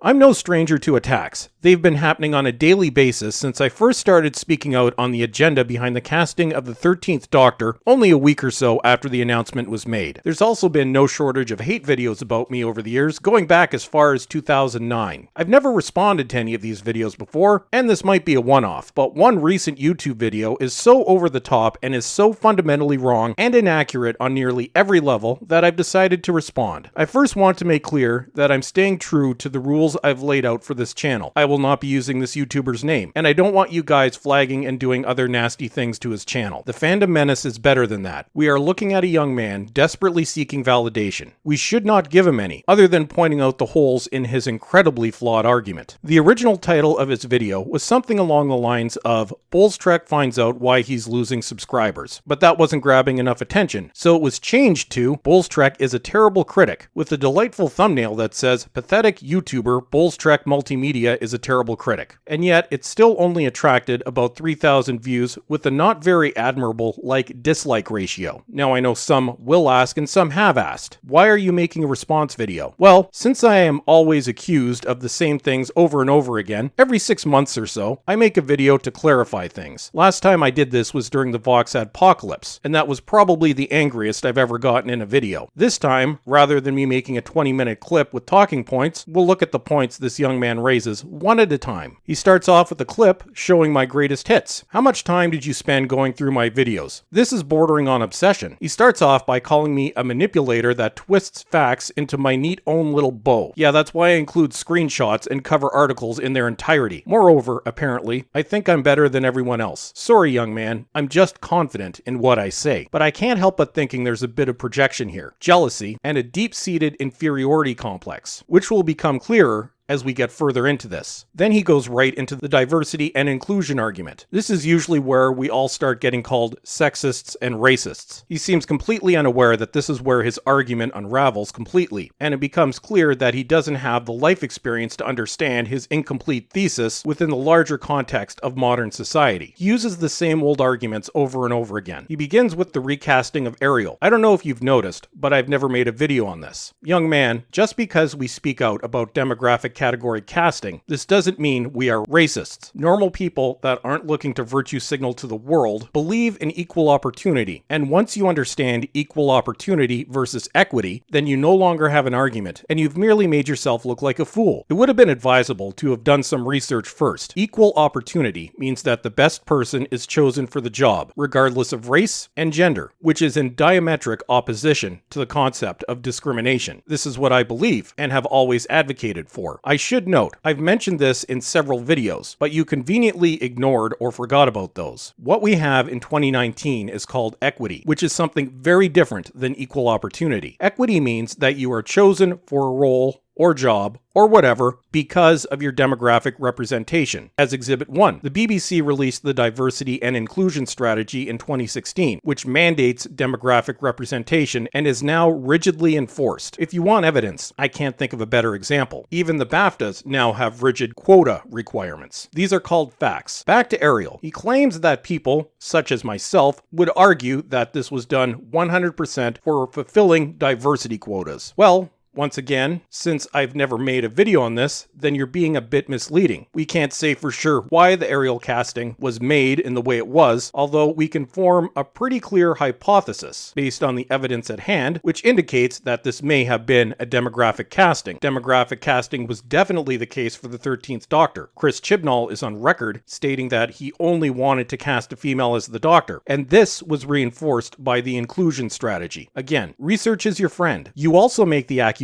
I'm no stranger to attacks. They've been happening on a daily basis since I first started speaking out on the agenda behind the casting of the 13th Doctor only a week or so after the announcement was made. There's also been no shortage of hate videos about me over the years, going back as far as 2009. I've never responded to any of these videos before, and this might be a one-off, but one recent YouTube video is so over the top and is so fundamentally wrong and inaccurate on nearly every level that I've decided to respond. I first want to make clear that I'm staying true to the rules I've laid out for this channel. I will not be using this YouTuber's name, and I don't want you guys flagging and doing other nasty things to his channel. The fandom menace is better than that. We are looking at a young man desperately seeking validation. We should not give him any, other than pointing out the holes in his incredibly flawed argument. The original title of his video was something along the lines of "Bullstrek finds out why he's losing subscribers," but that wasn't grabbing enough attention, so it was changed to "Bullstrek is a terrible critic," with a delightful thumbnail that says "Pathetic YouTuber Bullstrek Multimedia is a terrible critic." And yet, it still only attracted about 3,000 views with a not very admirable like-dislike ratio. Now I know some will ask, and some have asked, why are you making a response video? Well, since I am always accused of the same things over and over again, every 6 months or so, I make a video to clarify things. Last time I did this was during the Vox Adpocalypse, and that was probably the angriest I've ever gotten in a video. This time, rather than me making a 20-minute clip with talking points, we'll look at the points this young man raises one at a time. He starts off with a clip showing my greatest hits. How much time did you spend going through my videos? This is bordering on obsession. He starts off by calling me a manipulator that twists facts into my neat own little bow. Yeah, that's why I include screenshots and cover articles in their entirety. Moreover, apparently, I think I'm better than everyone else. Sorry, young man, I'm just confident in what I say. But I can't help but thinking there's a bit of projection here, jealousy, and a deep-seated inferiority complex, which will become clearer as we get further into this. Then he goes right into the diversity and inclusion argument. This is usually where we all start getting called sexists and racists. He seems completely unaware that this is where his argument unravels completely, and it becomes clear that he doesn't have the life experience to understand his incomplete thesis within the larger context of modern society. He uses the same old arguments over and over again. He begins with the recasting of Ariel. I don't know if you've noticed, but I've never made a video on this. Young man, just because we speak out about demographic category casting, this doesn't mean we are racists. Normal people that aren't looking to virtue signal to the world believe in equal opportunity, and once you understand equal opportunity versus equity, then you no longer have an argument, and you've merely made yourself look like a fool. It would have been advisable to have done some research first. Equal opportunity means that the best person is chosen for the job, regardless of race and gender, which is in diametric opposition to the concept of discrimination. This is what I believe and have always advocated for. I should note, I've mentioned this in several videos, but you conveniently ignored or forgot about those. What we have in 2019 is called equity, which is something very different than equal opportunity. Equity means that you are chosen for a role or job or whatever because of your demographic representation. As Exhibit 1, the BBC released the Diversity and Inclusion Strategy in 2016, which mandates demographic representation and is now rigidly enforced. If you want evidence, I can't think of a better example. Even the BAFTAs now have rigid quota requirements. These are called facts. Back to Ariel. He claims that people, such as myself, would argue that this was done 100% for fulfilling diversity quotas. Well, once again, since I've never made a video on this, then you're being a bit misleading. We can't say for sure why the Ariel casting was made in the way it was, although we can form a pretty clear hypothesis based on the evidence at hand, which indicates that this may have been a demographic casting. Demographic casting was definitely the case for the 13th Doctor. Chris Chibnall is on record stating that he only wanted to cast a female as the Doctor, and this was reinforced by the inclusion strategy. Again, research is your friend. You also make the accusation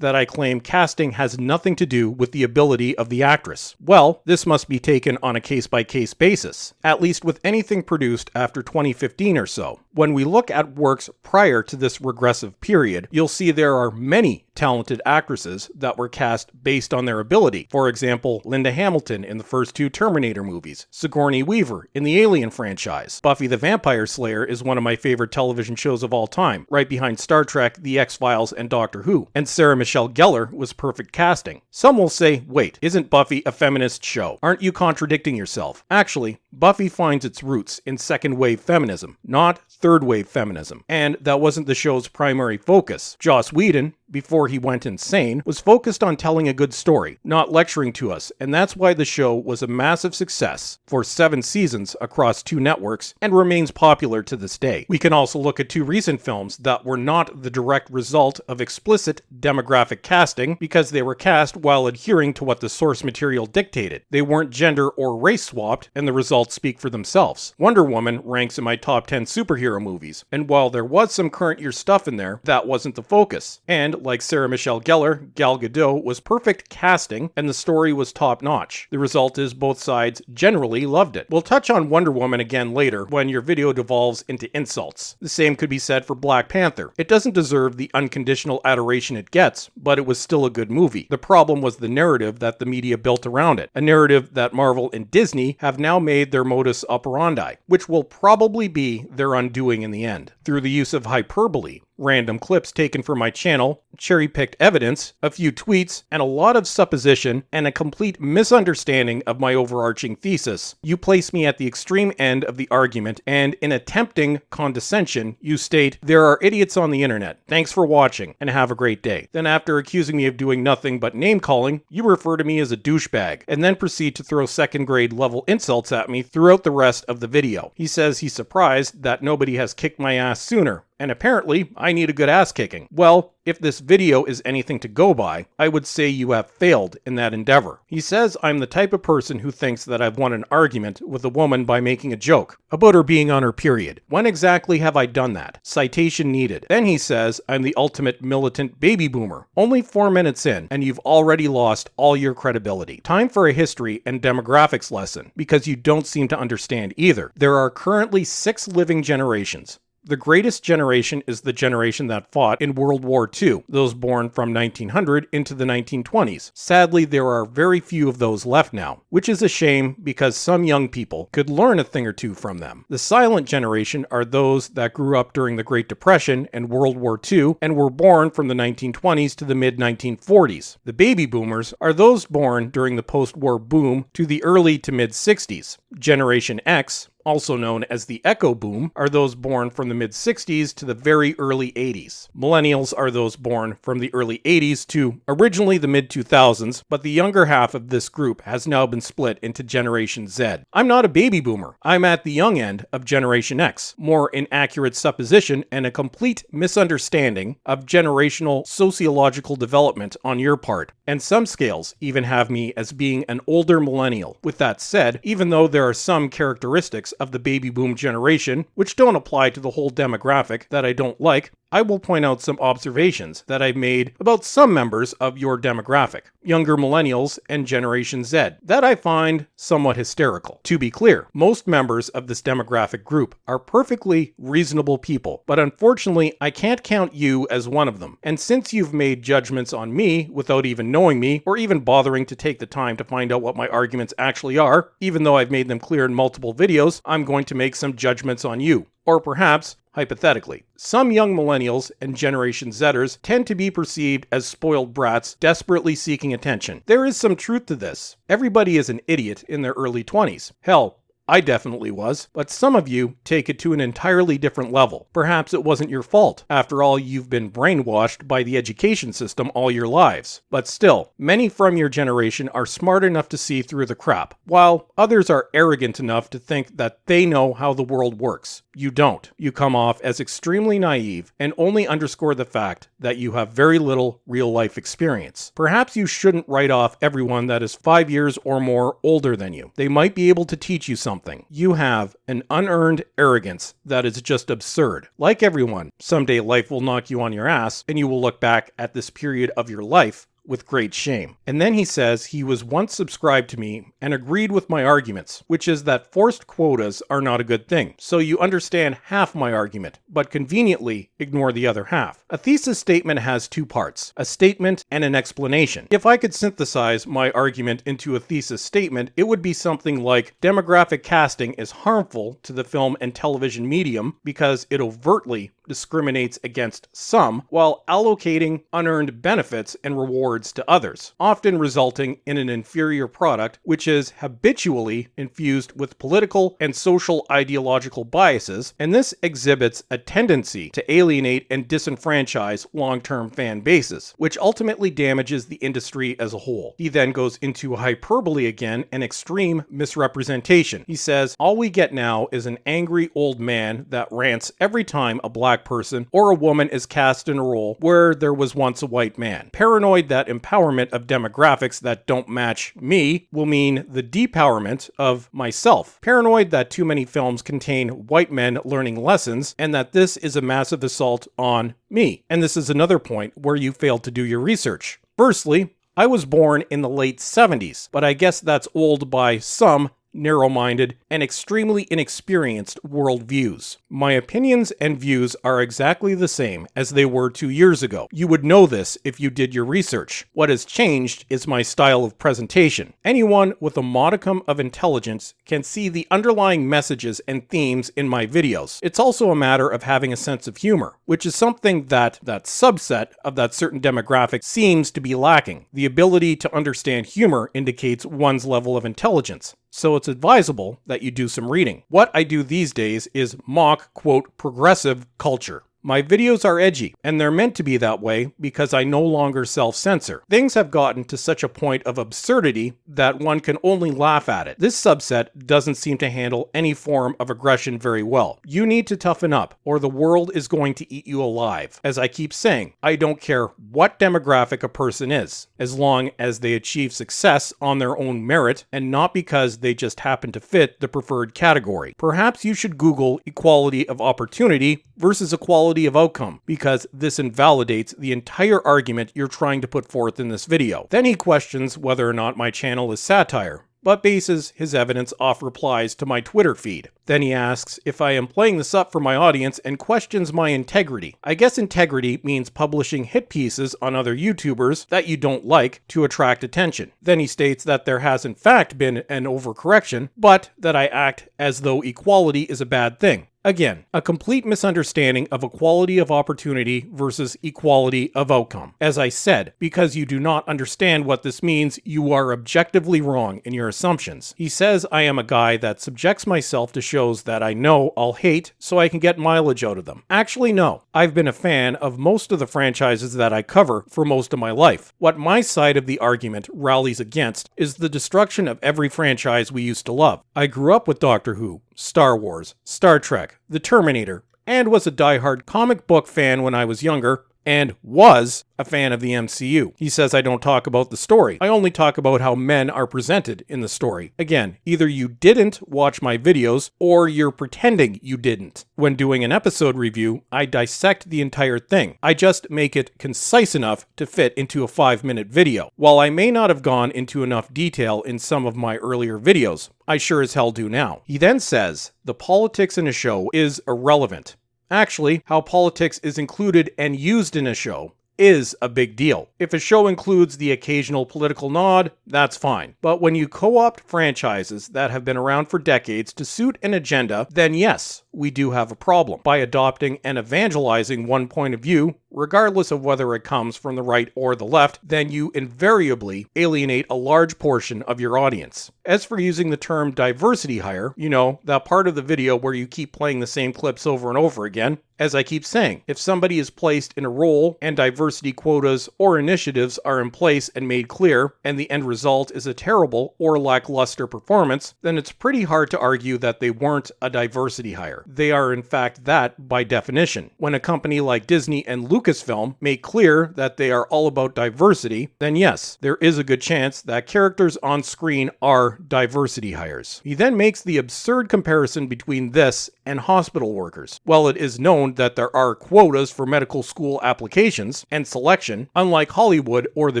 that I claim casting has nothing to do with the ability of the actress. Well, this must be taken on a case-by-case basis, at least with anything produced after 2015 or so. When we look at works prior to this regressive period, you'll see there are many talented actresses that were cast based on their ability. For example, Linda Hamilton in the first two Terminator movies, Sigourney Weaver in the Alien franchise. Buffy the Vampire Slayer is one of my favorite television shows of all time, right behind Star Trek, The X-Files, and Doctor Who. And Sarah Michelle Gellar was perfect casting. Some will say, wait, isn't Buffy a feminist show? Aren't you contradicting yourself? Actually, Buffy finds its roots in second-wave feminism, not third-wave feminism. And that wasn't the show's primary focus. Joss Whedon, before he went insane, was focused on telling a good story, not lecturing to us, and that's why the show was a massive success for 7 seasons across 2 networks and remains popular to this day. We can also look at 2 recent films that were not the direct result of explicit demographic casting because they were cast while adhering to what the source material dictated. They weren't gender or race swapped, and the results speak for themselves. Wonder Woman ranks in my top 10 superhero movies, and while there was some current year stuff in there, that wasn't the focus. And like Sarah Michelle Gellar, Gal Gadot was perfect casting, and the story was top notch. The result is both sides generally loved it. We'll touch on Wonder Woman again later when your video devolves into insults. The same could be said for Black Panther. It doesn't deserve the unconditional adoration it gets, but it was still a good movie. The problem was the narrative that the media built around it, a narrative that Marvel and Disney have now made their modus operandi, which will probably be their undoing in the end. Through the use of hyperbole, random clips taken from my channel, cherry-picked evidence, a few tweets, and a lot of supposition, and a complete misunderstanding of my overarching thesis, you place me at the extreme end of the argument, and in attempting condescension, you state, "There are idiots on the internet. Thanks for watching, and have a great day." Then after accusing me of doing nothing but name-calling, you refer to me as a douchebag, and then proceed to throw second-grade level insults at me throughout the rest of the video. He says he's surprised that nobody has kicked my ass sooner, and apparently, I need a good ass kicking. Well, if this video is anything to go by, I would say you have failed in that endeavor. He says I'm the type of person who thinks that I've won an argument with a woman by making a joke about her being on her period. When exactly have I done that? Citation needed. Then he says I'm the ultimate militant baby boomer. Only 4 minutes in, and you've already lost all your credibility. Time for a history and demographics lesson, because you don't seem to understand either. There are currently 6 living generations. The greatest generation is the generation that fought in World War II, those born from 1900 into the 1920s. Sadly, there are very few of those left now, which is a shame because some young people could learn a thing or two from them. The silent generation are those that grew up during the Great Depression and World War II and were born from the 1920s to the mid-1940s. The baby boomers are those born during the post-war boom to the early to mid-60s. Generation X, also known as the Echo Boom, are those born from the mid-60s to the very early 80s. Millennials are those born from the early 80s to originally the mid-2000s, but the younger half of this group has now been split into Generation Z. I'm not a baby boomer. I'm at the young end of Generation X, more inaccurate supposition and a complete misunderstanding of generational sociological development on your part. And some scales even have me as being an older millennial. With that said, even though there are some characteristics of the baby boom generation, which don't apply to the whole demographic that I don't like, I will point out some observations that I've made about some members of your demographic, younger millennials and Generation Z, that I find somewhat hysterical. To be clear, most members of this demographic group are perfectly reasonable people, but unfortunately, I can't count you as one of them. And since you've made judgments on me without even knowing me, or even bothering to take the time to find out what my arguments actually are, even though I've made them clear in multiple videos, I'm going to make some judgments on you. Or perhaps, hypothetically, some young millennials and Generation Zers tend to be perceived as spoiled brats desperately seeking attention. There is some truth to this. Everybody is an idiot in their early 20s. Hell, I definitely was, but some of you take it to an entirely different level. Perhaps it wasn't your fault. After all, you've been brainwashed by the education system all your lives. But still, many from your generation are smart enough to see through the crap, while others are arrogant enough to think that they know how the world works. You don't. You come off as extremely naive and only underscore the fact that you have very little real-life experience. Perhaps you shouldn't write off everyone that is 5 years or more older than you. They might be able to teach you something. You have an unearned arrogance that is just absurd. Like everyone, someday life will knock you on your ass and you will look back at this period of your life with great shame. And then he says he was once subscribed to me and agreed with my arguments, which is that forced quotas are not a good thing. So you understand half my argument, but conveniently ignore the other half. A thesis statement has 2 parts, a statement and an explanation. If I could synthesize my argument into a thesis statement, it would be something like demographic casting is harmful to the film and television medium because it overtly discriminates against some while allocating unearned benefits and rewards to others, often resulting in an inferior product which is habitually infused with political and social ideological biases, and this exhibits a tendency to alienate and disenfranchise long-term fan bases, which ultimately damages the industry as a whole. He then goes into hyperbole again and extreme misrepresentation. He says, all we get now is an angry old man that rants every time a black person or a woman is cast in a role where there was once a white man. Paranoid that empowerment of demographics that don't match me will mean the depowerment of myself. Paranoid that too many films contain white men learning lessons and that this is a massive assault on me. And this is another point where you failed to do your research. Firstly, I was born in the late 70s, but I guess that's old by some narrow-minded and extremely inexperienced worldviews. My opinions and views are exactly the same as they were 2 years ago. You would know this if you did your research. What has changed is my style of presentation. Anyone with a modicum of intelligence can see the underlying messages and themes in my videos. It's also a matter of having a sense of humor, which is something that subset of that certain demographic seems to be lacking. The ability to understand humor indicates one's level of intelligence. So it's advisable that you do some reading. What I do these days is mock, quote, progressive culture. My videos are edgy, and they're meant to be that way because I no longer self-censor. Things have gotten to such a point of absurdity that one can only laugh at it. This subset doesn't seem to handle any form of aggression very well. You need to toughen up, or the world is going to eat you alive. As I keep saying, I don't care what demographic a person is, as long as they achieve success on their own merit and not because they just happen to fit the preferred category. Perhaps you should Google equality of opportunity versus equality of outcome, because this invalidates the entire argument you're trying to put forth in this video. Then he questions whether or not my channel is satire, but bases his evidence off replies to my Twitter feed. Then he asks if I am playing this up for my audience and questions my integrity. I guess integrity means publishing hit pieces on other YouTubers that you don't like to attract attention. Then he states that there has in fact been an overcorrection, but that I act as though equality is a bad thing. Again, a complete misunderstanding of equality of opportunity versus equality of outcome. As I said, because you do not understand what this means, you are objectively wrong in your assumptions. He says I am a guy that subjects myself to shows that I know I'll hate so I can get mileage out of them. Actually, no. I've been a fan of most of the franchises that I cover for most of my life. What my side of the argument rallies against is the destruction of every franchise we used to love. I grew up with Doctor Who, Star Wars, Star Trek, The Terminator, and was a diehard comic book fan when I was younger, and was a fan of the MCU. He says I don't talk about the story. I only talk about how men are presented in the story. Again, either you didn't watch my videos, or you're pretending you didn't. When doing an episode review, I dissect the entire thing. I just make it concise enough to fit into a 5-minute video. While I may not have gone into enough detail in some of my earlier videos, I sure as hell do now. He then says the politics in a show is irrelevant. Actually, how politics is included and used in a show is a big deal. If a show includes the occasional political nod, that's fine. But when you co-opt franchises that have been around for decades to suit an agenda, then yes, we do have a problem. By adopting and evangelizing one point of view, regardless of whether it comes from the right or the left, then you invariably alienate a large portion of your audience. As for using the term diversity hire, you know, that part of the video where you keep playing the same clips over and over again, as I keep saying, if somebody is placed in a role and diversity quotas or initiatives are in place and made clear, and the end result is a terrible or lackluster performance, then it's pretty hard to argue that they weren't a diversity hire. They are in fact that by definition. When a company like Disney and Lucasfilm make clear that they are all about diversity, then yes, there is a good chance that characters on screen are diversity hires. He then makes the absurd comparison between this and hospital workers. While it is known that there are quotas for medical school applications and selection, unlike Hollywood or the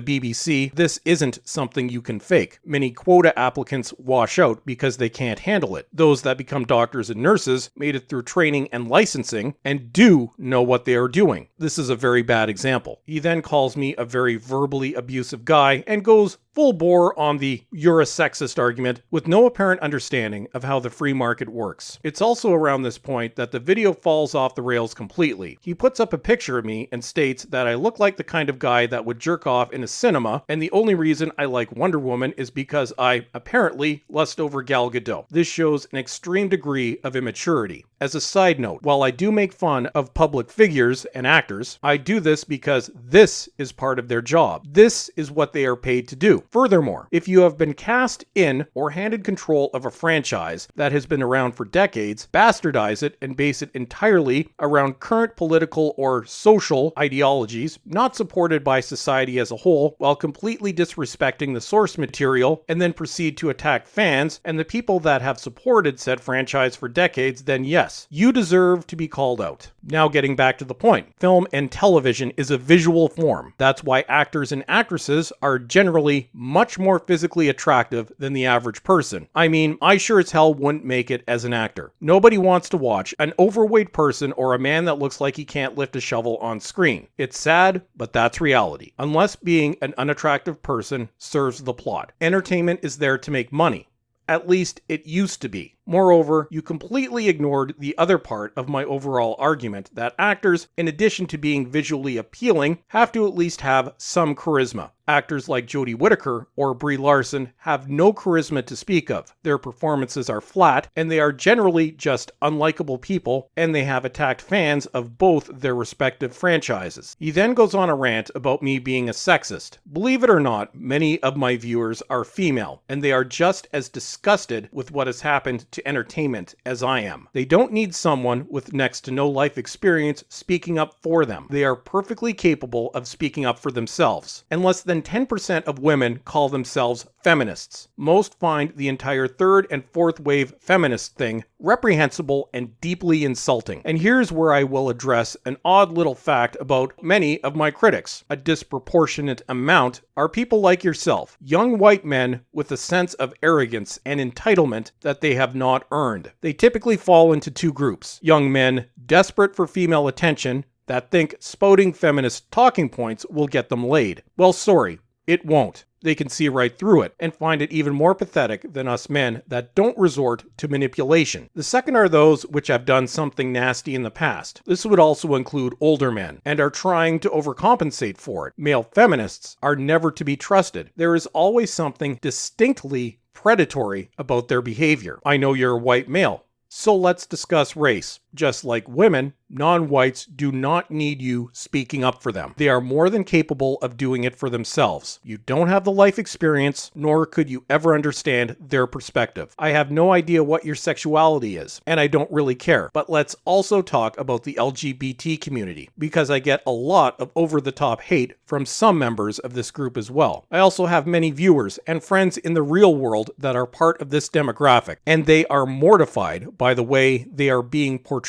BBC, this isn't something you can fake. Many quota applicants wash out because they can't handle it. Those that become doctors and nurses made it through training and licensing and do know what they are doing. This is a very bad example. He then calls me a very verbally abusive guy and goes full bore on the "you're a sexist" argument with no apparent understanding of how the free market works. It's also around this point that the video falls off the rails completely. He puts up a picture of me and states that I look like the kind of guy that would jerk off in a cinema, and the only reason I like Wonder Woman is because I, apparently, lust over Gal Gadot. This shows an extreme degree of immaturity. As a side note, while I do make fun of public figures and actors, I do this because this is part of their job. This is what they are paid to do. Furthermore, if you have been cast in or handed control of a franchise that has been around for decades, bastardize it and base it entirely around current political or social ideologies not supported by society as a whole, while completely disrespecting the source material, and then proceed to attack fans and the people that have supported said franchise for decades, then yes, you deserve to be called out. Now getting back to the point, film and television is a visual form. That's why actors and actresses are generally much more physically attractive than the average person. I mean, I sure as hell wouldn't make it as an actor. Nobody wants to watch an overweight person or a man that looks like he can't lift a shovel on screen. It's sad, but that's reality. Unless being an unattractive person serves the plot. Entertainment is there to make money. At least it used to be. Moreover, you completely ignored the other part of my overall argument that actors, in addition to being visually appealing, have to at least have some charisma. Actors like Jodie Whittaker or Brie Larson have no charisma to speak of. Their performances are flat, and they are generally just unlikable people, and they have attacked fans of both their respective franchises. He then goes on a rant about me being a sexist. Believe it or not, many of my viewers are female, and they are just as disgusted with what has happened to entertainment as I am. They don't need someone with next to no life experience speaking up for them. They are perfectly capable of speaking up for themselves. And less than 10% of women call themselves feminists. Most find the entire third and fourth wave feminist thing reprehensible and deeply insulting. And here's where I will address an odd little fact about many of my critics. A disproportionate amount are people like yourself, young white men with a sense of arrogance and entitlement that they have not earned. They typically fall into two groups: young men desperate for female attention that think spouting feminist talking points will get them laid. Well, sorry, it won't. They can see right through it and find it even more pathetic than us men that don't resort to manipulation. The second are those which have done something nasty in the past. This would also include older men and are trying to overcompensate for it. Male feminists are never to be trusted. There is always something distinctly predatory about their behavior. I know you're a white male, so let's discuss race. Just like women, non-whites do not need you speaking up for them. They are more than capable of doing it for themselves. You don't have the life experience, nor could you ever understand their perspective. I have no idea what your sexuality is, and I don't really care. But let's also talk about the LGBT community, because I get a lot of over-the-top hate from some members of this group as well. I also have many viewers and friends in the real world that are part of this demographic, and they are mortified by the way they are being portrayed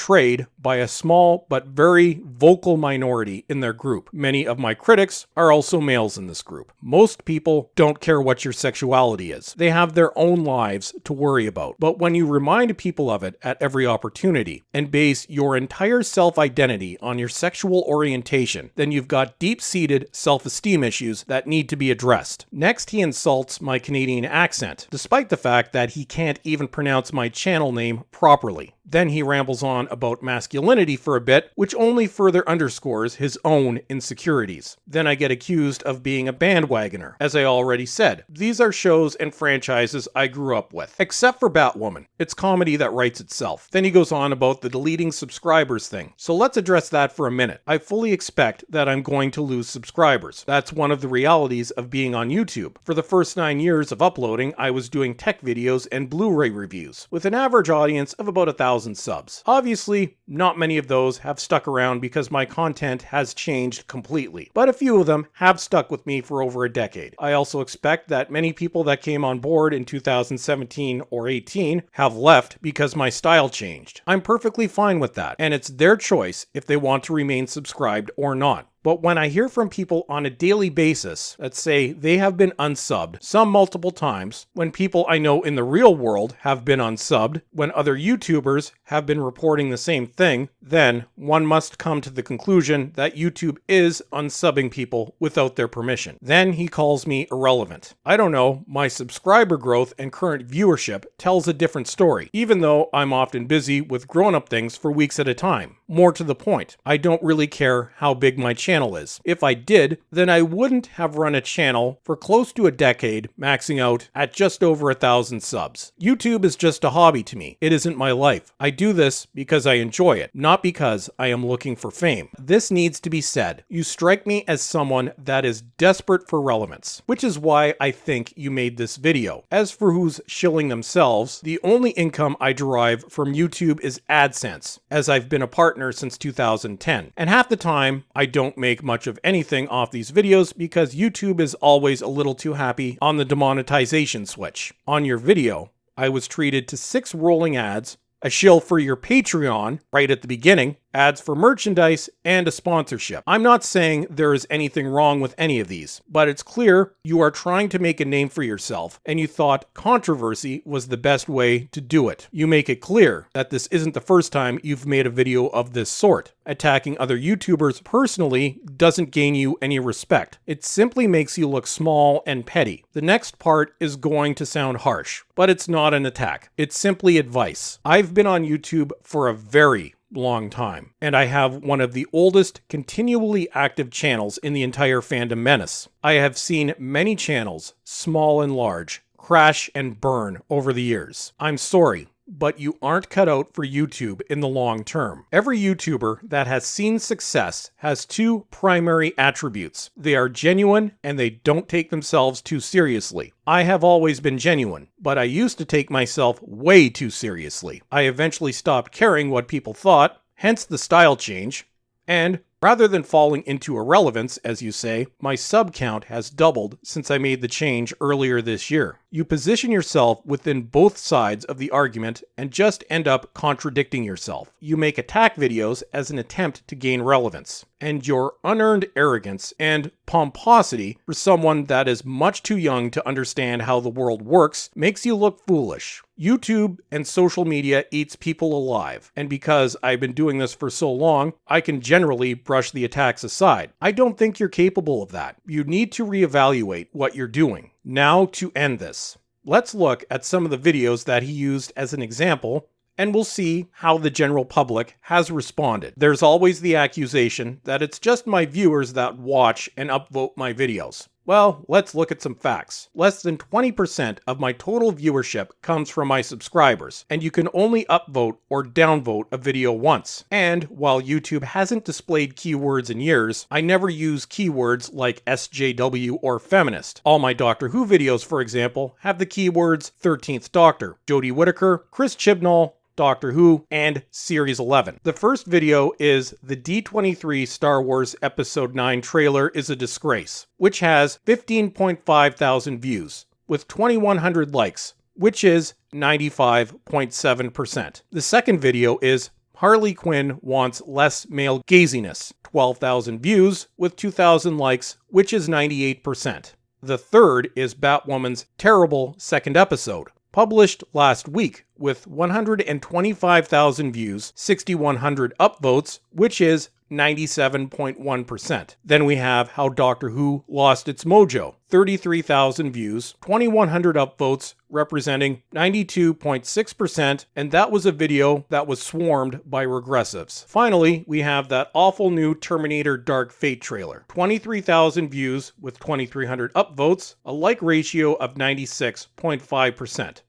by a small but very vocal minority in their group. Many of my critics are also males in this group. Most people don't care what your sexuality is. They have their own lives to worry about. But when you remind people of it at every opportunity and base your entire self-identity on your sexual orientation, then you've got deep-seated self-esteem issues that need to be addressed. Next, he insults my Canadian accent, despite the fact that he can't even pronounce my channel name properly. Then he rambles on about masculinity for a bit, which only further underscores his own insecurities. Then I get accused of being a bandwagoner. As I already said, these are shows and franchises I grew up with. Except for Batwoman. It's comedy that writes itself. Then he goes on about the deleting subscribers thing. So let's address that for a minute. I fully expect that I'm going to lose subscribers. That's one of the realities of being on YouTube. For the first 9 years of uploading, I was doing tech videos and Blu-ray reviews, with an average audience of about 1,000 subs. Obviously, not many of those have stuck around because my content has changed completely, but a few of them have stuck with me for over a decade. I also expect that many people that came on board in 2017 or 18 have left because my style changed. I'm perfectly fine with that, and it's their choice if they want to remain subscribed or not. But when I hear from people on a daily basis that say they have been unsubbed, some multiple times, when people I know in the real world have been unsubbed, when other YouTubers have been reporting the same thing, then one must come to the conclusion that YouTube is unsubbing people without their permission. Then he calls me irrelevant. I don't know, my subscriber growth and current viewership tells a different story, even though I'm often busy with grown-up things for weeks at a time. More to the point, I don't really care how big my channel is. If I did, then I wouldn't have run a channel for close to a decade, maxing out at just over 1,000 subs. YouTube is just a hobby to me. It isn't my life. I do this because I enjoy it, not because I am looking for fame. This needs to be said. You strike me as someone that is desperate for relevance, which is why I think you made this video. As for who's shilling themselves, the only income I derive from YouTube is AdSense, as I've been a partner since 2010. And half the time, I don't make much of anything off these videos because YouTube is always a little too happy on the demonetization switch. On your video, I was treated to 6 rolling ads, a shill for your Patreon right at the beginning, ads for merchandise, and a sponsorship. I'm not saying there is anything wrong with any of these, but it's clear you are trying to make a name for yourself, and you thought controversy was the best way to do it. You make it clear that this isn't the first time you've made a video of this sort. Attacking other YouTubers personally doesn't gain you any respect. It simply makes you look small and petty. The next part is going to sound harsh, but it's not an attack. It's simply advice. I've been on YouTube for a very long time, and I have one of the oldest continually active channels in the entire fandom menace. I have seen many channels, small and large, crash and burn over the years. I'm sorry, but you aren't cut out for YouTube in the long term. Every YouTuber that has seen success has 2 primary attributes. They are genuine and they don't take themselves too seriously. I have always been genuine, but I used to take myself way too seriously. I eventually stopped caring what people thought, hence the style change, and rather than falling into irrelevance, as you say, my sub count has doubled since I made the change earlier this year. You position yourself within both sides of the argument and just end up contradicting yourself. You make attack videos as an attempt to gain relevance, and your unearned arrogance and pomposity for someone that is much too young to understand how the world works makes you look foolish. YouTube and social media eats people alive, and because I've been doing this for so long, I can generally brush the attacks aside. I don't think you're capable of that. You need to reevaluate what you're doing. Now to end this, let's look at some of the videos that he used as an example, and we'll see how the general public has responded. There's always the accusation that it's just my viewers that watch and upvote my videos. Well, let's look at some facts. Less than 20% of my total viewership comes from my subscribers, and you can only upvote or downvote a video once. And while YouTube hasn't displayed keywords in years, I never use keywords like SJW or feminist. All my Doctor Who videos, for example, have the keywords 13th Doctor, Jodie Whittaker, Chris Chibnall, Doctor Who, and Series 11. The first video is the D23 Star Wars Episode 9 trailer is a disgrace, which has 15.5 thousand views, with 2,100 likes, which is 95.7%. The second video is Harley Quinn wants less male gaziness, 12,000 views, with 2,000 likes, which is 98%. The third is Batwoman's terrible second episode, published last week with 125,000 views, 6,100 upvotes, which is 97.1%. Then we have How Doctor Who Lost Its Mojo, 33,000 views, 2,100 upvotes, representing 92.6%, and that was a video that was swarmed by regressives. Finally, we have that awful new Terminator Dark Fate trailer, 23,000 views with 2,300 upvotes, a like ratio of 96.5%.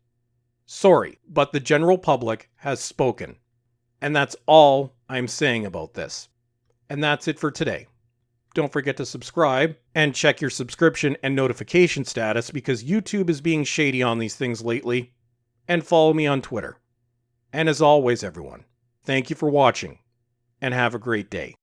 Sorry, but the general public has spoken. And that's all I'm saying about this. And that's it for today. Don't forget to subscribe and check your subscription and notification status because YouTube is being shady on these things lately. And follow me on Twitter. And as always, everyone, thank you for watching and have a great day.